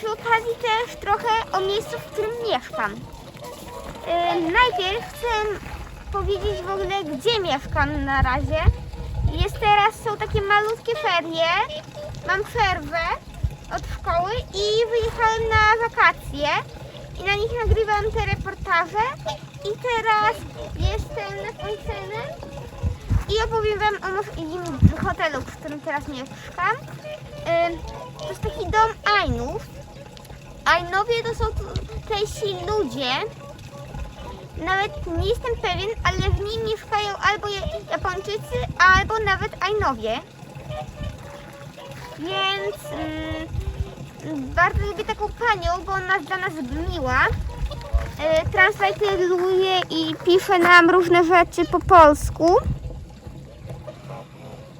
przy okazji też trochę o miejscu, w którym mieszkam. Najpierw chcę powiedzieć w ogóle, gdzie mieszkam na razie. Są takie malutkie ferie, mam przerwę od szkoły i wyjechałem na wakacje i na nich nagrywam te reportaże i teraz jestem na Onsenem i opowiem wam o moim hotelu, w którym teraz mieszkam. To jest taki dom Ainów. Ainowie to są tutejsi ludzie. Nawet nie jestem pewien, ale w nim mieszkają albo Japończycy, albo nawet Ainowie. Więc bardzo lubię taką panią, bo ona dla nas miła. Translatoruje i pisze nam różne rzeczy po polsku.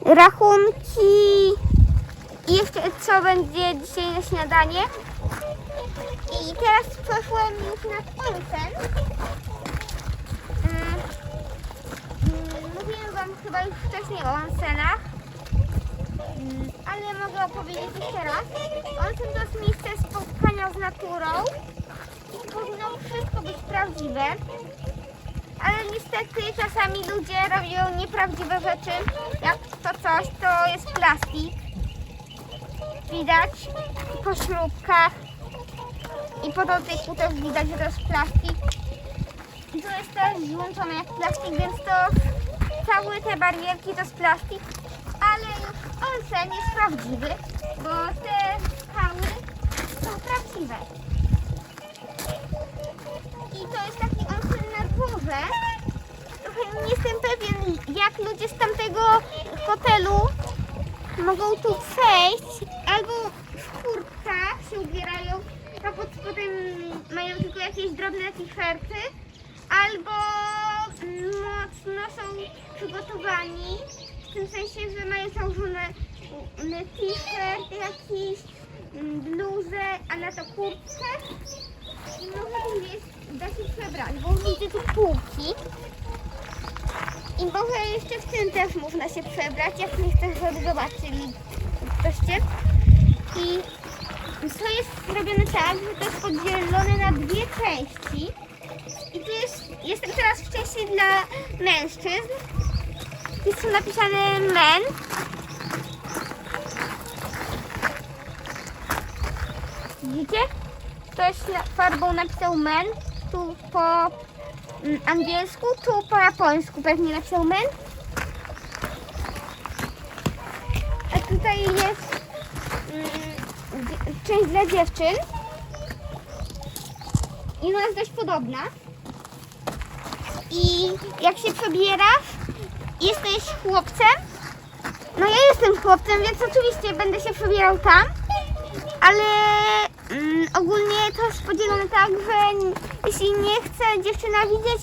Rachunki i jeszcze co będzie dzisiaj na śniadanie. I teraz przeszłem już nad onsen. Mówiłem wam chyba już wcześniej o onsenach, ale mogę opowiedzieć jeszcze raz. Onsen to jest miejsce spotkania z naturą i powinno wszystko być prawdziwe, ale niestety czasami ludzie robią nieprawdziwe rzeczy, jak to coś, to jest plastik. Widać po śrubkach i po dotyku też widać, że to jest plastik. I to jest też złączone jak plastik, więc to całe te barierki to jest plastik, ale już onsen jest prawdziwy, bo te skały są prawdziwe. I to jest taki onsen na dworze. Trochę nie jestem pewien, jak ludzie z tamtego hotelu mogą tu przejść, albo w kurtkach się ubierają, a pod spodem mają tylko jakieś drobne t-shirty, albo mocno są przygotowani, w tym sensie, że mają założone t-shirt, jakiś bluzę, a na to kurtkę i może da się przebrać, bo widzę tu półki i może jeszcze w tym też można się przebrać, jak nie chcę, żeby zobaczyli ktoście. I to jest zrobione tak, że to jest podzielone na dwie części. I tu jestem teraz w części dla mężczyzn. Tu są napisane men. Widzicie? Ktoś farbą napisał men. Tu po angielsku, tu po japońsku pewnie napisał men. A tutaj jest część dla dziewczyn. I ona jest dość podobna. I jak się przebierasz, jesteś chłopcem. No ja jestem chłopcem, więc oczywiście będę się przebierał tam. Ale ogólnie to jest podzielone tak, że jeśli nie chce dziewczyna widzieć,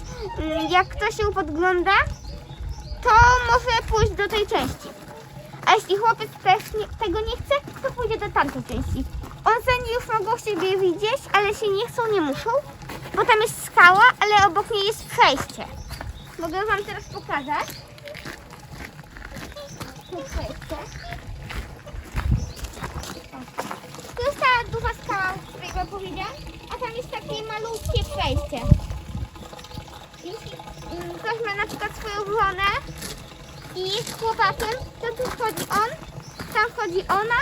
jak ktoś się podgląda, to może pójść do tej części. A jeśli chłopiec też tego nie chce, to pójdzie do tamtej części. Onseni już mogą siebie widzieć, ale się nie chcą, nie muszą, bo tam jest skała, ale obok niej jest przejście. Mogę wam teraz pokazać. To przejście. Tu jest ta duża skała, o której wam powiedziałam, a tam jest takie malutkie przejście. Jeśli ktoś ma na przykład swoją żonę i jest chłopakiem, to tu wchodzi on, tam wchodzi ona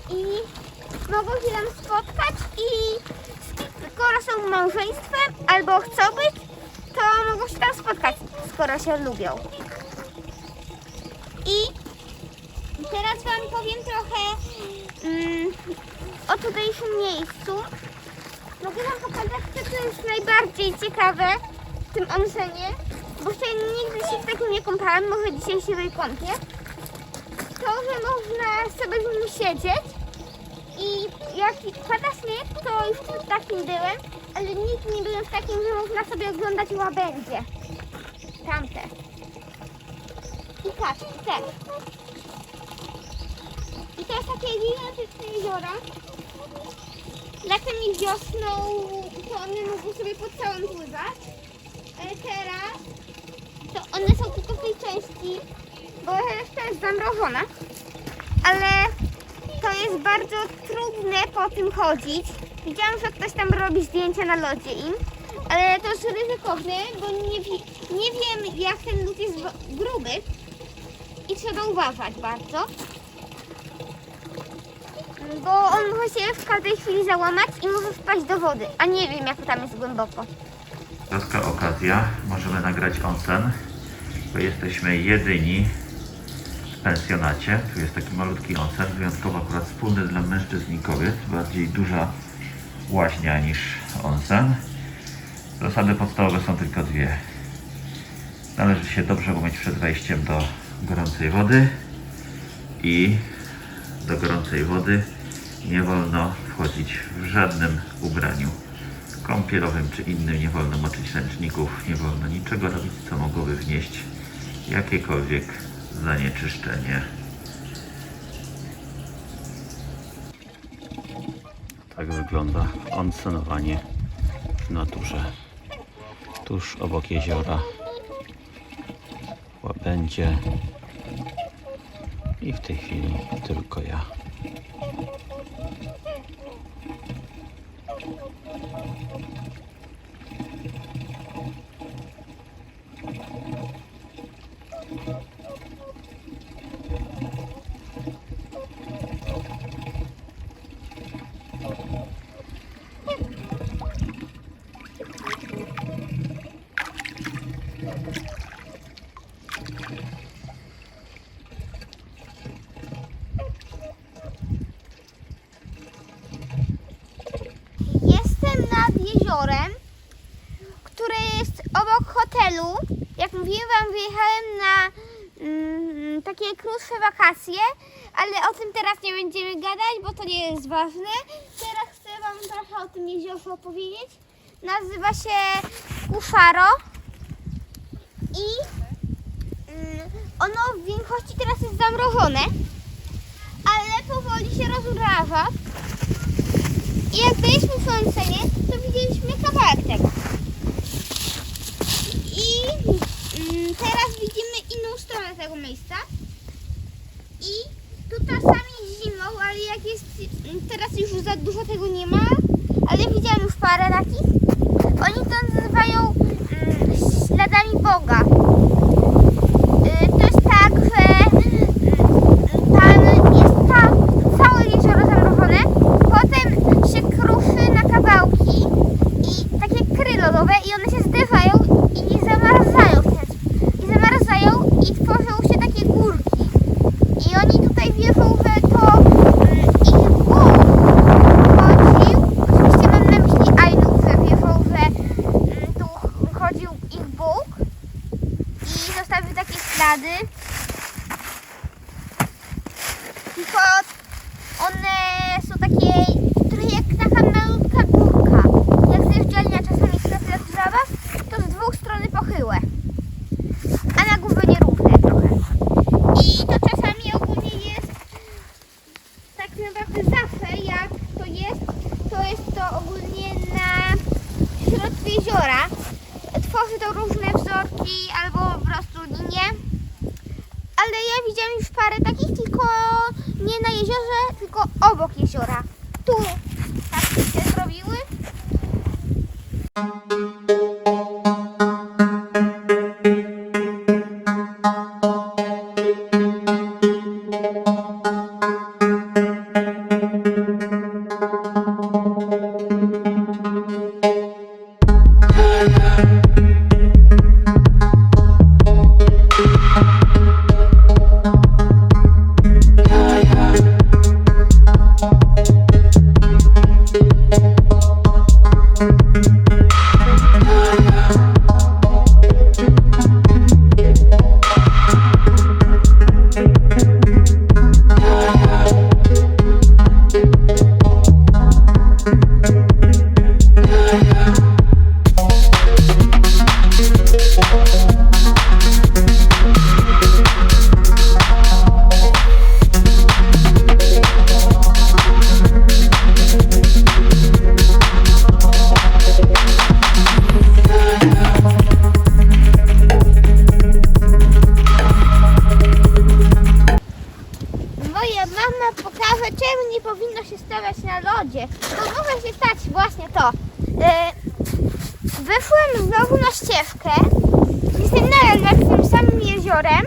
i mogą się tam spotkać i skoro są małżeństwem albo chcą być, to mogą się tam spotkać, skoro się lubią. I teraz wam powiem trochę o tutejszym miejscu. Mogę wam pokazać, co jest najbardziej ciekawe w tym onsenie, bo jeszcze nigdy się w takim nie kąpałem, może dzisiaj się wykąpię. To, że można sobie w nim siedzieć i jak pada śnieg, to już w takim byłem, ale nigdy nie byłem w takim, że można sobie oglądać łabędzie. Tamte. I kaczki też. I to jest takie gigantyczne jeziora. Latem i wiosną to one mogą sobie pod całym pływać. Ale teraz to one są tylko w tej części, bo reszta jest zamrożona. Ale to jest bardzo trudne po tym chodzić. Widziałam, że ktoś tam robi zdjęcia na lodzie im, ale to jest ryzykowne, bo nie wiem, jak ten lód jest gruby i trzeba uważać bardzo, bo on może się w każdej chwili załamać i może wpaść do wody, a nie wiem, jak tam jest głęboko. Troska okazja, możemy nagrać onsen, bo jesteśmy jedyni w pensjonacie. Tu jest taki malutki onsen, wyjątkowo akurat wspólny dla mężczyzn i kobiet, bardziej duża łaźnia niż onsen. Zasady podstawowe są tylko dwie. Należy się dobrze umyć przed wejściem do gorącej wody i do gorącej wody nie wolno wchodzić w żadnym ubraniu kąpielowym czy innym, nie wolno moczyć ręczników, nie wolno niczego robić, co mogłoby wnieść jakiekolwiek zanieczyszczenie. Tak wygląda onsenowanie w naturze. Tuż obok jeziora, łabędzie i w tej chwili tylko ja. Jestem nad jeziorem, które jest obok hotelu. Jak mówiłem wam, wyjechałem na takie krótsze wakacje, ale o tym teraz nie będziemy gadać, bo to nie jest ważne. Teraz chcę wam trochę o tym jeziorze opowiedzieć. Nazywa się Kuszaro i ono w większości teraz jest zamrożone, ale powoli się rozmraża. I jak byliśmy w Onsenie, to widzieliśmy kawałek tego. I teraz widzimy inną stronę tego miejsca. I tu czasami zimą, ale jak jest teraz już za dużo tego nie ma, ale widziałam już parę takich. Oni to nazywają śladami Boga. To jest tak, że tam jest całe jezioro zamrożone, potem się kruszy na kawałki i takie kry lodowe i one się zderzają i zamarzają i tworzą się takie górki. I oni tutaj wierzą, że to ich Bóg chodził, oczywiście mam na myśli Ainów, że wierzą, że tu chodził ich Bóg i zostawił takie ślady. Tylko one są takie trochę jak taka malutka górka. Jak zjeżdżalnia czasami skrapia w trawach, to z dwóch stron pochyłe, a na górze nierówne trochę. I to czasami ogólnie jest tak naprawdę zawsze jak to jest to ogólnie na środku jeziora. Tworzy to różne wzorki albo po prostu linie. Ale ja widziałam już parę takich, tylko nie na jeziorze, tylko obok jeziora. Tu tak się zrobiły. Weszłem znowu na ścieżkę. Jestem nadal nad tym samym jeziorem.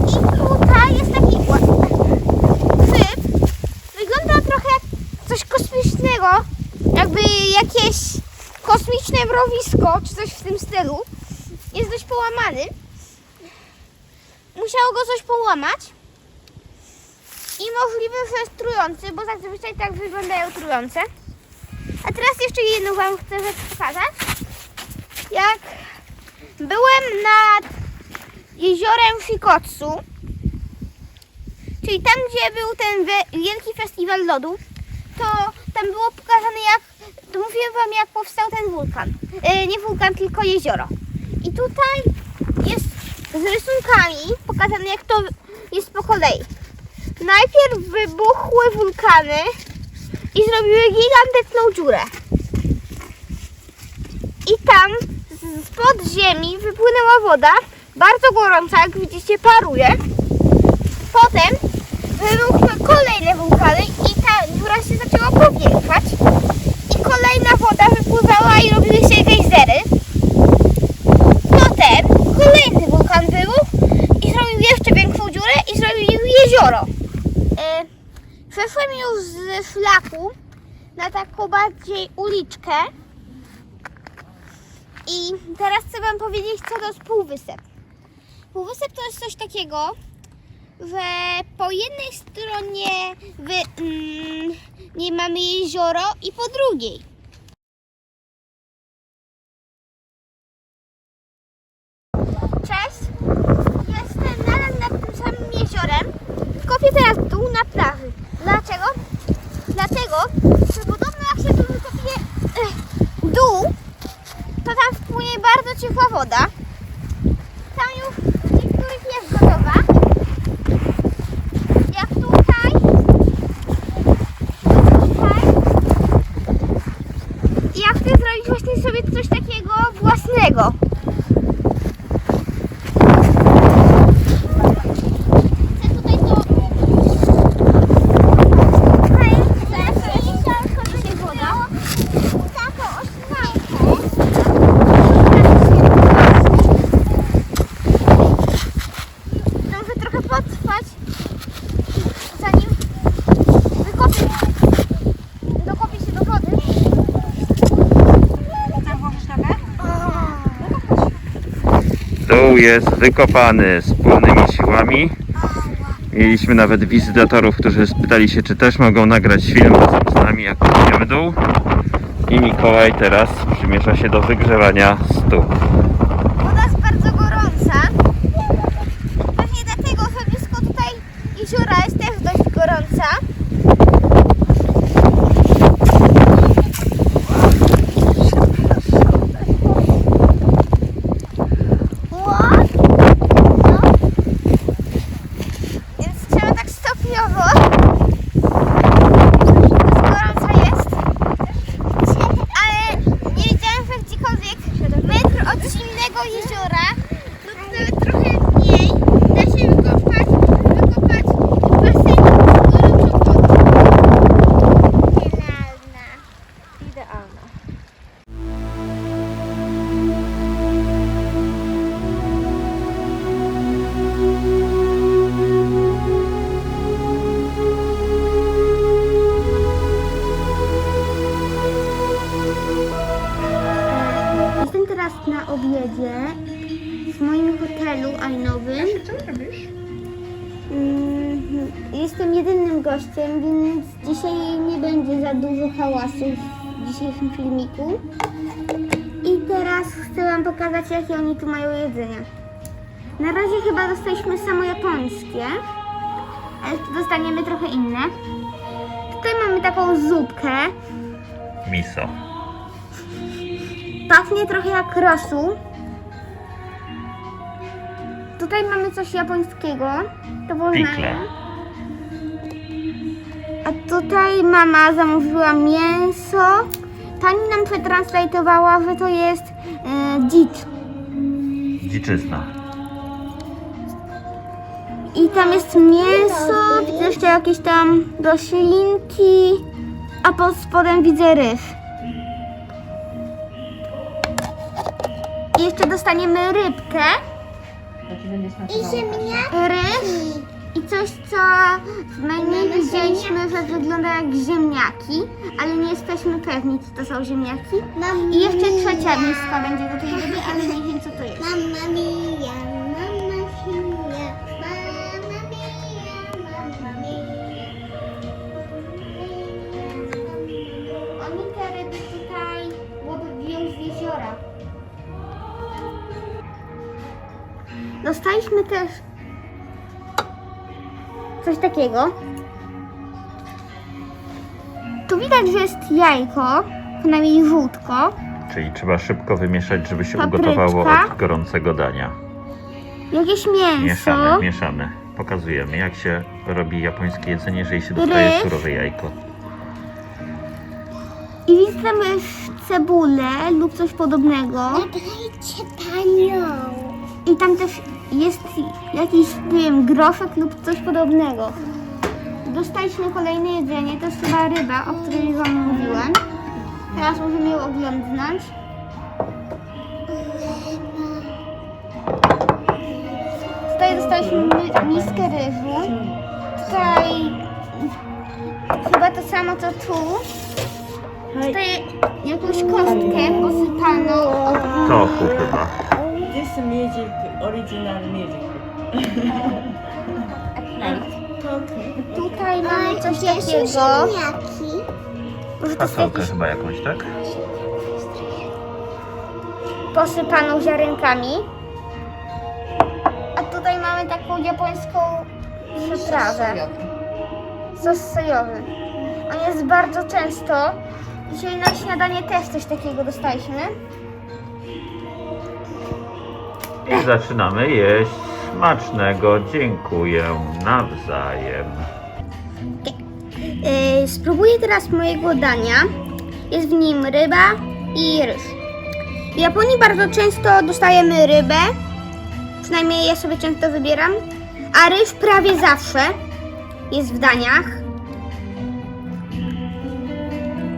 I tutaj jest taki syp. Wygląda trochę jak coś kosmicznego. Jakby jakieś kosmiczne mrowisko, czy coś w tym stylu. Jest dość połamany. Musiało go coś połamać. I możliwe, że jest trujący, bo zazwyczaj tak wyglądają trujące. A teraz jeszcze jedną wam chcę rzecz pokazać. Jak byłem nad jeziorem Shikotsu, czyli tam, gdzie był ten wielki festiwal lodu, to tam było pokazane, jak, to mówiłem wam, jak powstał ten wulkan. Nie wulkan, tylko jezioro. I tutaj jest z rysunkami pokazane, jak to jest po kolei. Najpierw wybuchły wulkany i zrobiły gigantyczną dziurę. I tam spod ziemi wypłynęła woda, bardzo gorąca, jak widzicie, paruje. Potem wybuchły kolejne wulkany i ta dziura się zaczęła powiększać. I kolejna woda wypływała i robiły się gejzery. Potem kolejny wulkan wybuchł i zrobił jeszcze większą dziurę i zrobił jezioro. Przeszłem już z szlaku na taką bardziej uliczkę i teraz chcę wam powiedzieć, co to jest półwysep. Półwysep to jest coś takiego, że po jednej stronie nie mamy jezioro i po drugiej. Cześć, jestem nadal nad tym samym jeziorem. Kopię teraz w dół na plaży. Dlaczego? Dlatego, że podobno jak się tu wykopie dół, to tam wpłynie bardzo ciepła woda. Tam już w niektórych jest gotowa. Jak tutaj. I ja chcę zrobić właśnie sobie coś takiego własnego. Dół jest wykopany wspólnymi siłami. Mieliśmy nawet wizytatorów, którzy spytali się, czy też mogą nagrać film razem z nami, jak kopiemy dół. I Mikołaj teraz przymierza się do wygrzewania stóp. Woda jest bardzo gorąca. Pewnie dlatego, że blisko tutaj jeziora jest też dość gorąca. Jeziora, lub nawet trochę mniej, da się wykopać basen gorącą wodą. Idealna. Jestem teraz na obiedzie w moim hotelu ajnowym. Co robisz? Jestem jedynym gościem, więc dzisiaj nie będzie za dużo hałasu w dzisiejszym filmiku. I teraz chcę wam pokazać, jakie oni tu mają jedzenie. Na razie chyba dostaliśmy samo japońskie, ale tu dostaniemy trochę inne. Tutaj mamy taką zupkę. Miso. Pachnie trochę jak rosół. Tutaj mamy coś japońskiego. To Pikle. poznaję. A tutaj mama zamówiła mięso. Pani nam przetranslitowała, że to jest dzicz. Dziczyzna. I tam jest mięso, widzę jeszcze jakieś tam roślinki, a pod spodem widzę ryż. I jeszcze dostaniemy rybkę, I ziemniaki. ryż i coś, co w menu widzieliśmy, że wygląda jak ziemniaki, ale nie jesteśmy pewni, czy to są ziemniaki. I jeszcze trzecia miska będzie do tej ryby, ale nie wiem, co to jest. Mamma mia, mamma mia, mamma mia, mamma mia. Oni te ryby tutaj łowią z jeziora. Dostaliśmy też coś takiego. Tu widać, że jest jajko, przynajmniej żółtko. Czyli trzeba szybko wymieszać, żeby się Papryczka. ugotowało od gorącego dania. Jakieś mięso. Mieszamy, mieszamy. Pokazujemy, jak się robi japońskie jedzenie, jeżeli się dostaje Ryż. surowe jajko. I widzę tam już cebulę lub coś podobnego. Dajcie panią. I tam też jest jakiś, nie wiem, groszek lub coś podobnego. Dostaliśmy kolejne jedzenie, to jest chyba ryba, o której wam mówiłem. Teraz możemy ją oglądnąć. Tutaj dostaliśmy miskę ryżu. Tutaj chyba to samo co tu. Tutaj jakąś kostkę posypaną. Tofu chyba. This music, original music. Tutaj mamy coś Gdzie są takiego. ziemniaki? Może to jest Fasolkę jakiś chyba jakąś, tak? posypaną ziarenkami. A tutaj mamy taką japońską przyprawę. Sos sojowy. On jest bardzo często. Dzisiaj na śniadanie też coś takiego dostaliśmy. I zaczynamy jeść. Smacznego, dziękuję nawzajem. Spróbuję teraz mojego dania. Jest w nim ryba i ryż. W Japonii bardzo często dostajemy rybę. Przynajmniej ja sobie często wybieram. A ryż prawie zawsze jest w daniach.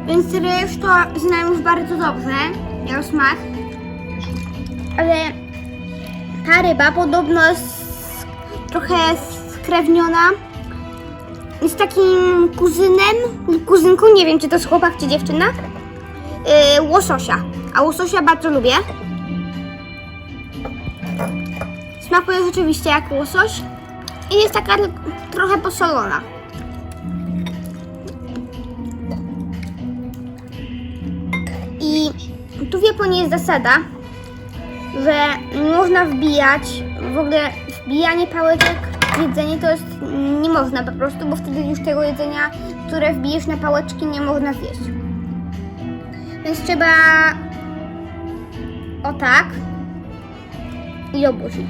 Więc ryż to znam już bardzo dobrze. Miał smak. Ale ta ryba podobno jest trochę skrewniona. Jest takim kuzynem lub kuzynką, nie wiem czy to jest chłopak czy dziewczyna, łososia. A łososia bardzo lubię. Smakuje rzeczywiście jak łosoś i jest taka trochę posolona. I tu w Japonii jest zasada, że nie można wbijać, w ogóle wbijanie pałeczek w jedzenie to jest, nie można po prostu, bo wtedy już tego jedzenia, które wbijesz na pałeczki, nie można zjeść. Więc trzeba o tak i oburzyć.